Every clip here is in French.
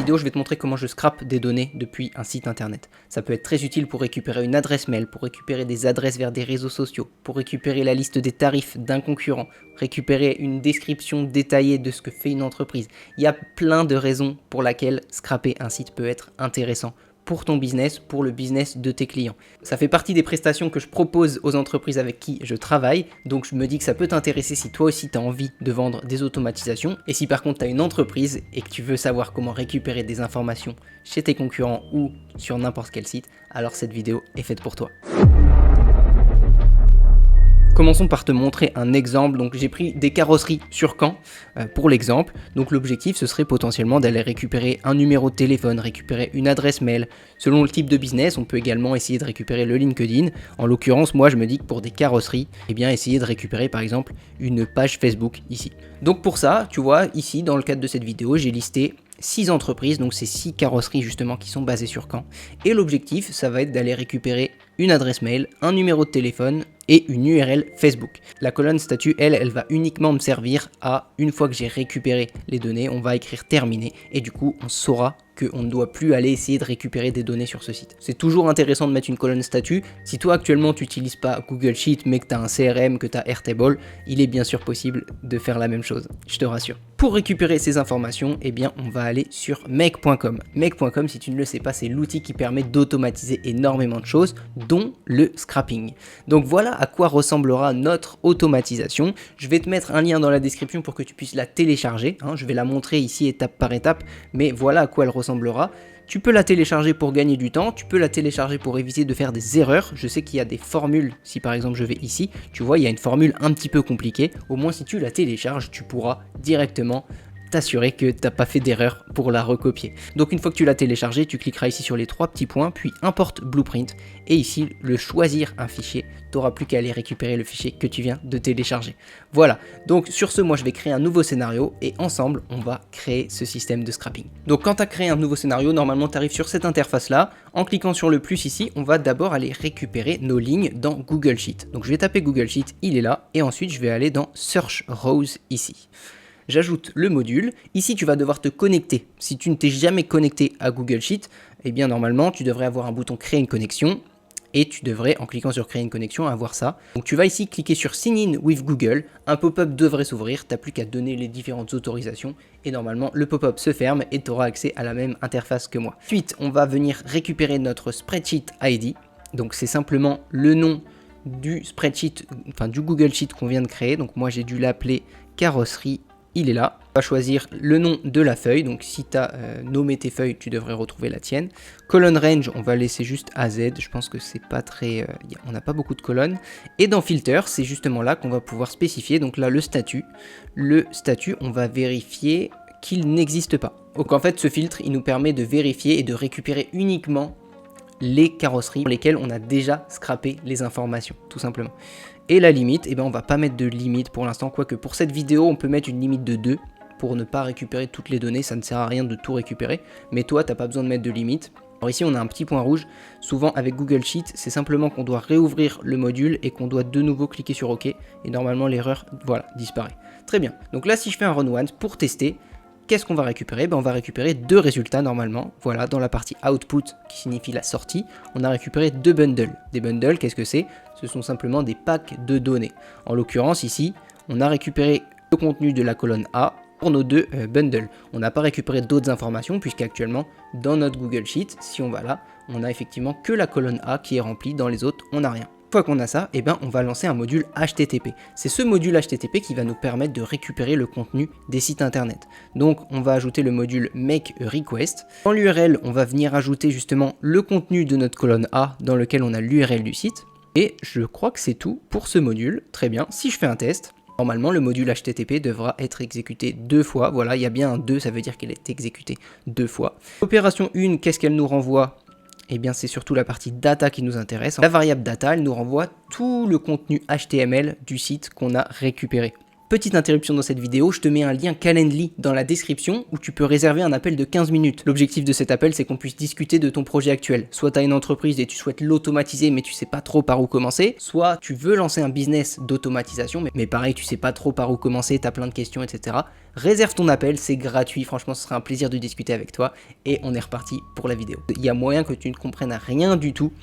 vidéo, je vais te montrer comment je scrape des données depuis un site internet. Ça peut être très utile pour récupérer une adresse mail, pour récupérer des adresses vers des réseaux sociaux, pour récupérer la liste des tarifs d'un concurrent, récupérer une description détaillée de ce que fait une entreprise. Il y a plein de raisons pour lesquelles scraper un site peut être intéressant pour ton business, pour le business de tes clients. Ça fait partie des prestations que je propose aux entreprises avec qui je travaille, donc je me dis que ça peut t'intéresser si toi aussi tu as envie de vendre des automatisations. Et si par contre tu as une entreprise et que tu veux savoir comment récupérer des informations chez tes concurrents ou sur n'importe quel site, alors cette vidéo est faite pour toi. Commençons par te montrer un exemple. Donc j'ai pris des carrosseries sur Caen pour l'exemple. Donc l'objectif ce serait potentiellement d'aller récupérer un numéro de téléphone, récupérer une adresse mail. Selon le type de business, on peut également essayer de récupérer le LinkedIn. En l'occurrence, moi je me dis que pour des carrosseries, eh bien essayer de récupérer par exemple une page Facebook ici. Donc pour ça, tu vois, ici dans le cadre de cette vidéo, j'ai listé 6 entreprises, donc c'est 6 carrosseries justement qui sont basées sur Caen. Et l'objectif, ça va être d'aller récupérer une adresse mail, un numéro de téléphone et une URL Facebook. La colonne statut, elle va uniquement me servir à, une fois que j'ai récupéré les données, on va écrire terminé et du coup on saura qu'on ne doit plus aller essayer de récupérer des données sur ce site. C'est toujours intéressant de mettre une colonne statut. Si toi actuellement tu n'utilises pas Google Sheet mais que tu as un CRM, que tu as Airtable, il est bien sûr possible de faire la même chose, je te rassure. Pour récupérer ces informations, eh bien on va aller sur make.com. Make.com, si tu ne le sais pas, c'est l'outil qui permet d'automatiser énormément de choses, dont le scrapping. Donc voilà à quoi ressemblera notre automatisation. Je vais te mettre un lien dans la description pour que tu puisses la télécharger. Je vais la montrer ici étape par étape, mais voilà à quoi elle ressemblera. Tu peux la télécharger pour gagner du temps, tu peux la télécharger pour éviter de faire des erreurs. Je sais qu'il y a des formules, si par exemple je vais ici, tu vois il y a une formule un petit peu compliquée. Au moins si tu la télécharges, tu pourras directement t'assurer que tu n'as pas fait d'erreur pour la recopier. Donc une fois que tu l'as téléchargé, tu cliqueras ici sur les 3 petits points, puis import blueprint, et ici le choisir un fichier. Tu n'auras plus qu'à aller récupérer le fichier que tu viens de télécharger. Voilà, donc sur ce, moi je vais créer un nouveau scénario et ensemble on va créer ce système de scrapping. Donc quand tu as créé un nouveau scénario, normalement tu arrives sur cette interface là. En cliquant sur le plus ici, on va d'abord aller récupérer nos lignes dans Google Sheet. Donc je vais taper Google Sheet, il est là, et ensuite je vais aller dans Search Rows ici. J'ajoute le module. Ici, tu vas devoir te connecter. Si tu ne t'es jamais connecté à Google Sheet, eh bien normalement, tu devrais avoir un bouton créer une connexion et tu devrais, en cliquant sur créer une connexion, avoir ça. Donc tu vas ici cliquer sur Sign in with Google. Un pop-up devrait s'ouvrir. Tu n'as plus qu'à donner les différentes autorisations et normalement, le pop-up se ferme et tu auras accès à la même interface que moi. Ensuite, on va venir récupérer notre spreadsheet ID. Donc c'est simplement le nom du spreadsheet, enfin du Google Sheet qu'on vient de créer. Donc moi, j'ai dû l'appeler carrosserie. Il est là. On va choisir le nom de la feuille. Donc si tu as nommé tes feuilles, tu devrais retrouver la tienne. Colonne range, on va laisser juste AZ. Je pense que c'est pas très... on n'a pas beaucoup de colonnes. Et dans filter, c'est justement là qu'on va pouvoir spécifier. Donc là, le statut. Le statut, on va vérifier qu'il n'existe pas. Donc en fait, ce filtre, il nous permet de vérifier et de récupérer uniquement les carrosseries pour lesquelles on a déjà scrappé les informations, tout simplement. Et la limite, eh ben on va pas mettre de limite pour l'instant, quoique pour cette vidéo, on peut mettre une limite de 2 pour ne pas récupérer toutes les données, ça ne sert à rien de tout récupérer, mais toi, tu n'as pas besoin de mettre de limite. Alors ici, on a un petit point rouge, souvent avec Google Sheet, c'est simplement qu'on doit réouvrir le module et qu'on doit de nouveau cliquer sur OK, et normalement l'erreur, voilà, disparaît. Très bien, donc là, si je fais un run once pour tester, qu'est-ce qu'on va récupérer? On va récupérer 2 résultats normalement. Voilà, dans la partie output qui signifie la sortie, on a récupéré 2 bundles. Des bundles, qu'est-ce que c'est? Ce sont simplement des packs de données. En l'occurrence, ici, on a récupéré le contenu de la colonne A pour nos 2 bundles. On n'a pas récupéré d'autres informations puisqu'actuellement, dans notre Google Sheet, si on va là, on a effectivement que la colonne A qui est remplie. Dans les autres, on n'a rien. Une fois qu'on a ça, eh ben, on va lancer un module HTTP. C'est ce module HTTP qui va nous permettre de récupérer le contenu des sites internet. Donc on va ajouter le module make a request. Dans l'URL, on va venir ajouter justement le contenu de notre colonne A dans lequel on a l'URL du site. Et je crois que c'est tout pour ce module. Très bien, si je fais un test, normalement le module HTTP devra être exécuté 2 fois. Voilà, il y a bien un 2, ça veut dire qu'il est exécuté 2 fois. Opération 1, qu'est-ce qu'elle nous renvoie? Eh bien, c'est surtout la partie data qui nous intéresse. La variable data, elle nous renvoie tout le contenu HTML du site qu'on a récupéré. petite interruption dans cette vidéo, je te mets un lien Calendly dans la description où tu peux réserver un appel de 15 minutes. L'objectif de cet appel, c'est qu'on puisse discuter de ton projet actuel. Soit tu as une entreprise et tu souhaites l'automatiser mais tu sais pas trop par où commencer, soit tu veux lancer un business d'automatisation mais pareil, tu sais pas trop par où commencer, tu as plein de questions, etc. Réserve ton appel, c'est gratuit, franchement ce sera un plaisir de discuter avec toi et on est reparti pour la vidéo. Il y a moyen que tu ne comprennes rien du tout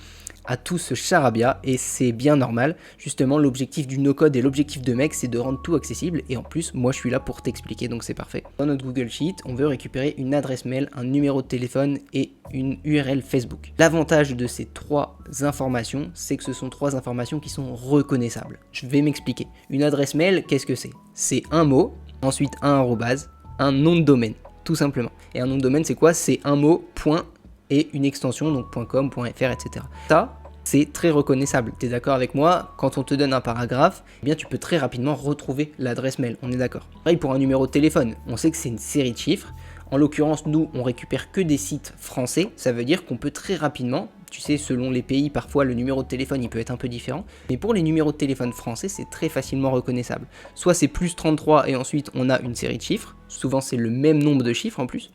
à tout ce charabia et c'est bien normal. Justement, l'objectif du no-code et l'objectif de Make, c'est de rendre tout accessible et en plus, moi je suis là pour t'expliquer, donc c'est parfait. Dans notre Google Sheet, on veut récupérer une adresse mail, un numéro de téléphone et une URL Facebook. L'avantage de ces trois informations, c'est que ce sont trois informations qui sont reconnaissables. Je vais m'expliquer. Une adresse mail, qu'est-ce que c'est? C'est un mot, ensuite un arrobase, un nom de domaine, tout simplement. Et un nom de domaine, c'est quoi? C'est un mot, point, et une extension, donc .com, .fr, etc. Ça, c'est très reconnaissable. Tu es d'accord avec moi? Quand on te donne un paragraphe, eh bien tu peux très rapidement retrouver l'adresse mail, on est d'accord. Pareil pour un numéro de téléphone, on sait que c'est une série de chiffres. En l'occurrence, nous, on récupère que des sites français, ça veut dire qu'on peut très rapidement, tu sais, selon les pays, parfois le numéro de téléphone, il peut être un peu différent, mais pour les numéros de téléphone français, c'est très facilement reconnaissable. Soit c'est plus 33 et ensuite on a une série de chiffres, souvent c'est le même nombre de chiffres en plus,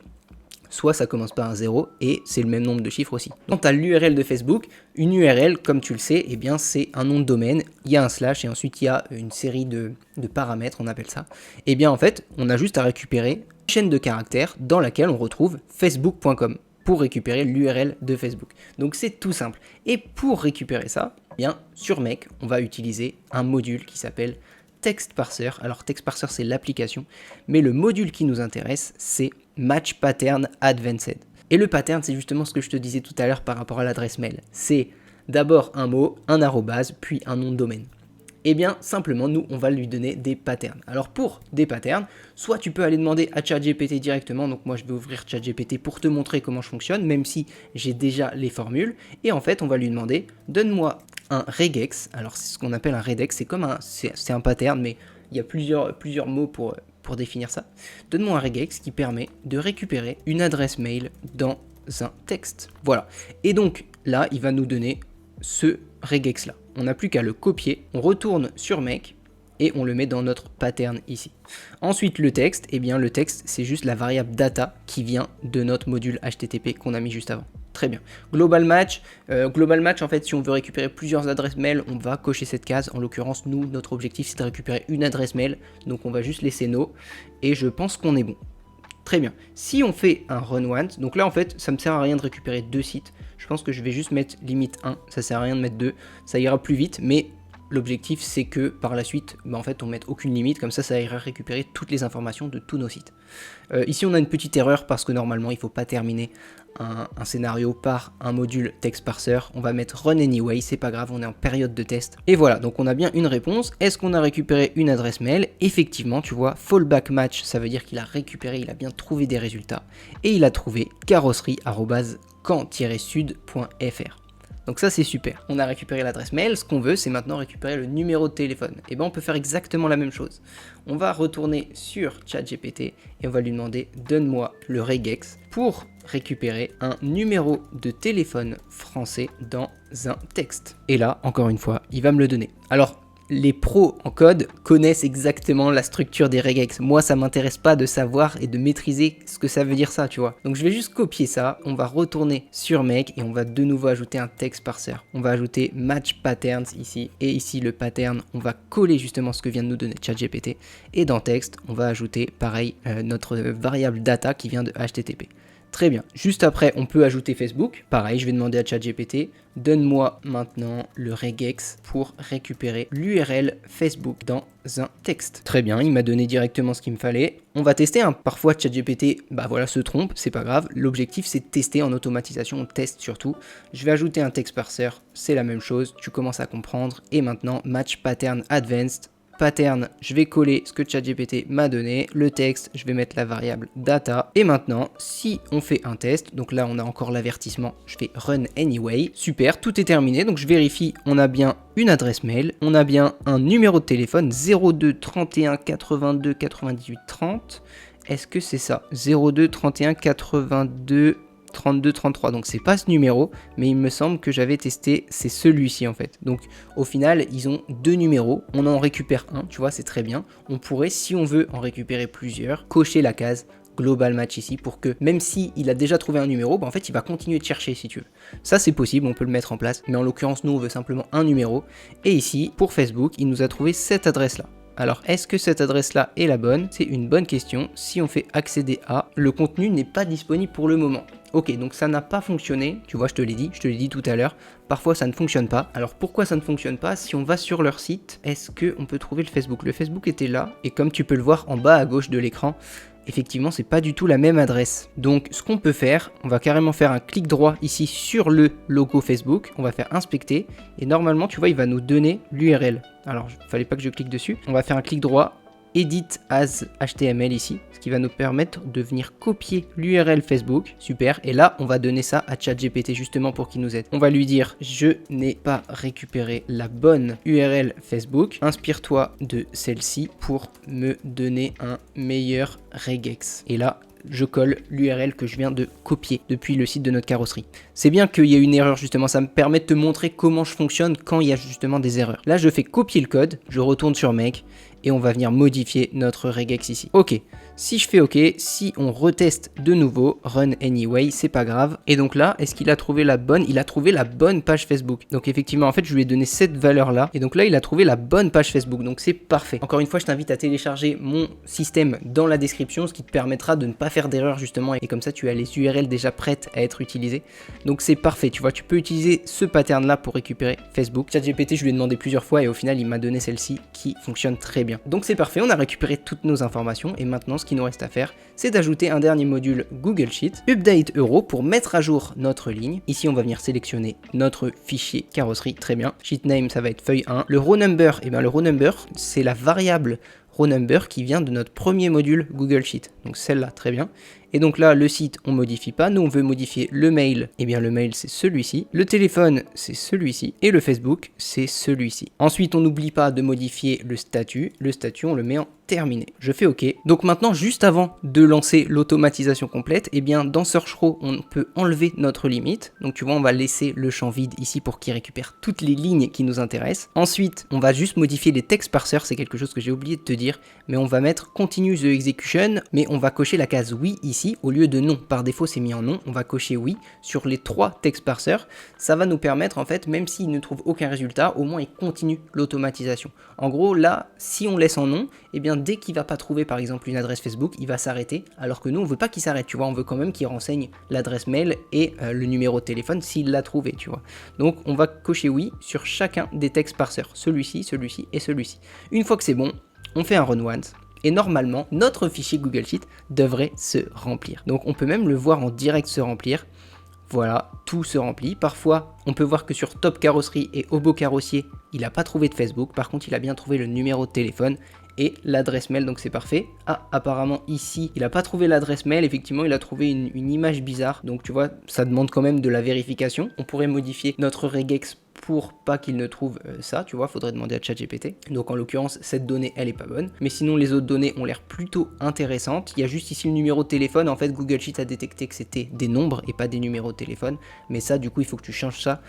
soit ça commence par un 0 et c'est le même nombre de chiffres aussi. Quant à l'URL de Facebook, une URL, comme tu le sais, eh bien c'est un nom de domaine, il y a un slash et ensuite il y a une série de paramètres, on appelle ça. Eh bien en fait, on a juste à récupérer une chaîne de caractères dans laquelle on retrouve facebook.com pour récupérer l'URL de Facebook. Donc c'est tout simple. Et pour récupérer ça, eh bien sur Make, on va utiliser un module qui s'appelle Text Parser. Alors Text Parser c'est l'application, mais le module qui nous intéresse c'est Match Pattern Advanced. Et le pattern c'est justement ce que je te disais tout à l'heure par rapport à l'adresse mail. C'est d'abord un mot, un arrobase, puis un nom de domaine. Et bien simplement nous on va lui donner des patterns. Alors pour des patterns, soit tu peux aller demander à ChatGPT directement, donc moi je vais ouvrir ChatGPT pour te montrer comment je fonctionne, même si j'ai déjà les formules, et en fait on va lui demander donne-moi un regex. Alors c'est ce qu'on appelle un regex, c'est comme c'est un pattern, mais il y a plusieurs mots pour définir ça. Donne-moi un regex qui permet de récupérer une adresse mail dans un texte. Voilà. Et donc là, il va nous donner ce regex là. On n'a plus qu'à le copier, on retourne sur Make et on le met dans notre pattern ici. Ensuite le texte, eh bien le texte c'est juste la variable data qui vient de notre module HTTP qu'on a mis juste avant. Très bien. Global match en fait si on veut récupérer plusieurs adresses mail, on va cocher cette case. En l'occurrence nous, notre objectif c'est de récupérer une adresse mail, donc on va juste laisser no et je pense qu'on est bon. Très bien. Si on fait un run once, donc là en fait ça me sert à rien de récupérer deux sites. Je pense que je vais juste mettre limite 1, ça sert à rien de mettre 2, ça ira plus vite, mais l'objectif c'est que par la suite, en fait on mette aucune limite, comme ça ira récupérer toutes les informations de tous nos sites. Ici on a une petite erreur parce que normalement il ne faut pas terminer un scénario par un module text parser, on va mettre run anyway, c'est pas grave, on est en période de test. Et voilà, donc on a bien une réponse. Est-ce qu'on a récupéré une adresse mail? Effectivement, tu vois, fallback match, ça veut dire qu'il a récupéré, il a bien trouvé des résultats, et il a trouvé carrosserie@camp-sud.fr. Donc ça c'est super, on a récupéré l'adresse mail, ce qu'on veut c'est maintenant récupérer le numéro de téléphone. Et bien on peut faire exactement la même chose. On va retourner sur ChatGPT et on va lui demander donne-moi le regex pour récupérer un numéro de téléphone français dans un texte. Et là, encore une fois, il va me le donner. Alors, les pros en code connaissent exactement la structure des regex. Moi, ça m'intéresse pas de savoir et de maîtriser ce que ça veut dire ça, tu vois. Donc, je vais juste copier ça. On va retourner sur Make et on va de nouveau ajouter un text parser. On va ajouter match patterns ici et ici le pattern. On va coller justement ce que vient de nous donner ChatGPT et dans texte, on va ajouter pareil notre variable data qui vient de HTTP. Très bien. Juste après, on peut ajouter Facebook. Pareil, je vais demander à ChatGPT, donne-moi maintenant le regex pour récupérer l'URL Facebook dans un texte. Très bien, il m'a donné directement ce qu'il me fallait. On va tester, hein. Parfois ChatGPT, se trompe, c'est pas grave. L'objectif, c'est de tester en automatisation, on teste surtout. Je vais ajouter un text parser, c'est la même chose, tu commences à comprendre. Et maintenant, match pattern advanced. Pattern, je vais coller ce que ChatGPT m'a donné, le texte, je vais mettre la variable data, et maintenant, si on fait un test, donc là on a encore l'avertissement, je fais run anyway, super, tout est terminé, donc je vérifie, on a bien une adresse mail, on a bien un numéro de téléphone, 02 31 82 98 30, est-ce que c'est ça? 02 31 82, 32 33. Donc c'est pas ce numéro, mais il me semble que j'avais testé, c'est celui-ci en fait. Donc au final, ils ont 2 numéros, on en récupère un, tu vois, c'est très bien. On pourrait, si on veut en récupérer plusieurs, cocher la case Global Match ici pour que même si il a déjà trouvé un numéro, bah en fait il va continuer de chercher si tu veux. Ça c'est possible, on peut le mettre en place, mais en l'occurrence nous on veut simplement un numéro. Et ici pour Facebook, il nous a trouvé cette adresse là. Alors est-ce que cette adresse là est la bonne? C'est une bonne question. Si on fait accéder à, le contenu n'est pas disponible pour le moment. Ok, donc ça n'a pas fonctionné, tu vois, je te l'ai dit tout à l'heure, parfois ça ne fonctionne pas. Alors pourquoi ça ne fonctionne pas? Si on va sur leur site, est-ce qu'on peut trouver le Facebook? Le Facebook était là, et comme tu peux le voir en bas à gauche de l'écran, effectivement c'est pas du tout la même adresse. Donc ce qu'on peut faire, on va carrément faire un clic droit ici sur le logo Facebook, on va faire inspecter, et normalement tu vois il va nous donner l'URL. Alors il fallait pas que je clique dessus, on va faire un clic droit, Edit as HTML ici, ce qui va nous permettre de venir copier l'URL Facebook, super, et là on va donner ça à ChatGPT justement pour qu'il nous aide. On va lui dire, je n'ai pas récupéré la bonne URL Facebook, inspire-toi de celle-ci pour me donner un meilleur regex. Et là, je colle l'URL que je viens de copier depuis le site de notre carrosserie. C'est bien qu'il y ait une erreur justement, ça me permet de te montrer comment je fonctionne quand il y a justement des erreurs. Là je fais copier le code, je retourne sur Make et on va venir modifier notre regex ici. Ok, si je fais ok, si on reteste de nouveau, run anyway, c'est pas grave. Et donc là, est-ce qu'il a trouvé la bonne? Il a trouvé la bonne page Facebook. Donc effectivement, en fait, je lui ai donné cette valeur-là. Et donc là, il a trouvé la bonne page Facebook. Donc c'est parfait. Encore une fois, je t'invite à télécharger mon système dans la description, ce qui te permettra de ne pas faire d'erreur justement. Et comme ça, tu as les URL déjà prêtes à être utilisées. Donc c'est parfait, tu vois, tu peux utiliser ce pattern-là pour récupérer Facebook. ChatGPT, je lui ai demandé plusieurs fois et au final, il m'a donné celle-ci qui fonctionne très bien. Donc c'est parfait, on a récupéré toutes nos informations et maintenant ce qu'il nous reste à faire, c'est d'ajouter un dernier module Google Sheet, Update Euro pour mettre à jour notre ligne. Ici on va venir sélectionner notre fichier carrosserie, très bien. Sheet name ça va être feuille 1. Le row number, et bien le row number c'est la variable row number qui vient de notre premier module Google Sheet. Donc celle-là, très bien. Et donc là, le site, on modifie pas. Nous, on veut modifier le mail. Et bien, le mail, c'est celui-ci. Le téléphone, c'est celui-ci. Et le Facebook, c'est celui-ci. Ensuite, on n'oublie pas de modifier le statut. Le statut, on le met en terminé. Je fais OK. Donc maintenant, juste avant de lancer l'automatisation complète, et bien, dans Search Row, on peut enlever notre limite. Donc tu vois, on va laisser le champ vide ici pour qu'il récupère toutes les lignes qui nous intéressent. Ensuite, on va juste modifier les text parsers. C'est quelque chose que j'ai oublié de te dire. Mais on va mettre Continue the execution. Mais on va cocher la case oui ici au lieu de non. Par défaut, c'est mis en non. On va cocher oui sur les 3 text parsers. Ça va nous permettre, en fait, même s'il ne trouve aucun résultat, au moins il continue l'automatisation. En gros, là, si on laisse en non, et bien dès qu'il va pas trouver, par exemple, une adresse Facebook, il va s'arrêter. Alors que nous, on veut pas qu'il s'arrête, tu vois. On veut quand même qu'il renseigne l'adresse mail et le numéro de téléphone s'il l'a trouvé, tu vois. Donc, on va cocher oui sur chacun des text parsers. Celui-ci, celui-ci et celui-ci. Une fois que c'est bon, on fait un run once. Et normalement, notre fichier Google Sheet devrait se remplir. Donc on peut même le voir en direct se remplir. Voilà, tout se remplit. Parfois, on peut voir que sur Top Carrosserie et Obo Carrossier, il n'a pas trouvé de Facebook. Par contre, il a bien trouvé le numéro de téléphone et l'adresse mail, donc c'est parfait. Ah, apparemment ici, il n'a pas trouvé l'adresse mail. Effectivement, il a trouvé une image bizarre. Donc tu vois, ça demande quand même de la vérification. On pourrait modifier notre regex pour pas qu'il ne trouve ça, tu vois, faudrait demander à ChatGPT. Donc en l'occurrence, cette donnée, elle est pas bonne. Mais sinon, les autres données ont l'air plutôt intéressantes. Il y a juste ici le numéro de téléphone. En fait, Google Sheet a détecté que c'était des nombres et pas des numéros de téléphone. Mais ça, du coup, il faut que tu changes ça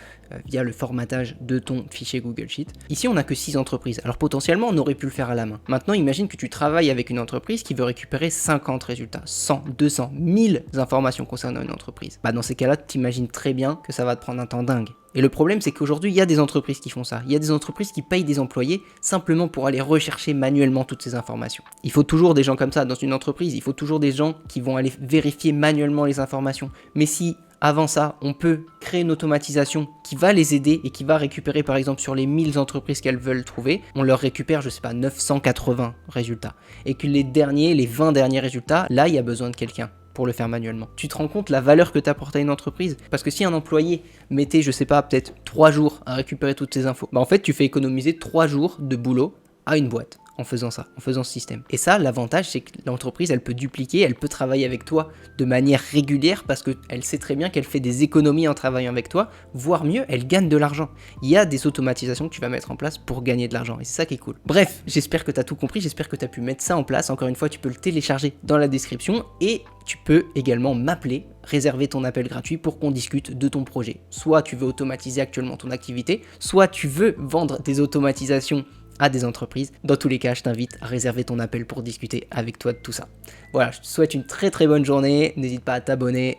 via le formatage de ton fichier Google Sheet. Ici, on n'a que 6 entreprises. Alors potentiellement, on aurait pu le faire à la main. Maintenant, imagine que tu travailles avec une entreprise qui veut récupérer 50 résultats, 100, 200, 1000 informations concernant une entreprise. Bah dans ces cas-là, tu imagines très bien que ça va te prendre un temps dingue. Et le problème, c'est qu'aujourd'hui, il y a des entreprises qui font ça. Il y a des entreprises qui payent des employés simplement pour aller rechercher manuellement toutes ces informations. Il faut toujours des gens comme ça dans une entreprise. Il faut toujours des gens qui vont aller vérifier manuellement les informations. Mais si avant ça, on peut créer une automatisation qui va les aider et qui va récupérer, par exemple, sur les 1000 entreprises qu'elles veulent trouver, on leur récupère, je sais pas, 980 résultats. Et que les 20 derniers résultats, là, il y a besoin de quelqu'un pour le faire manuellement. Tu te rends compte la valeur que tu apportes à une entreprise? Parce que si un employé mettait, je sais pas, peut-être 3 jours à récupérer toutes ces infos, bah en fait, tu fais économiser 3 jours de boulot à une boîte. en faisant ça, en faisant ce système. Et ça, l'avantage, c'est que l'entreprise, elle peut dupliquer, elle peut travailler avec toi de manière régulière parce qu'elle sait très bien qu'elle fait des économies en travaillant avec toi, voire mieux, elle gagne de l'argent. Il y a des automatisations que tu vas mettre en place pour gagner de l'argent et c'est ça qui est cool. Bref, j'espère que tu as tout compris, j'espère que tu as pu mettre ça en place. Encore une fois, tu peux le télécharger dans la description et tu peux également m'appeler, réserver ton appel gratuit pour qu'on discute de ton projet. Soit tu veux automatiser actuellement ton activité, soit tu veux vendre des automatisations à des entreprises. Dans tous les cas, je t'invite à réserver ton appel pour discuter avec toi de tout ça. Voilà, je te souhaite une très très bonne journée. N'hésite pas à t'abonner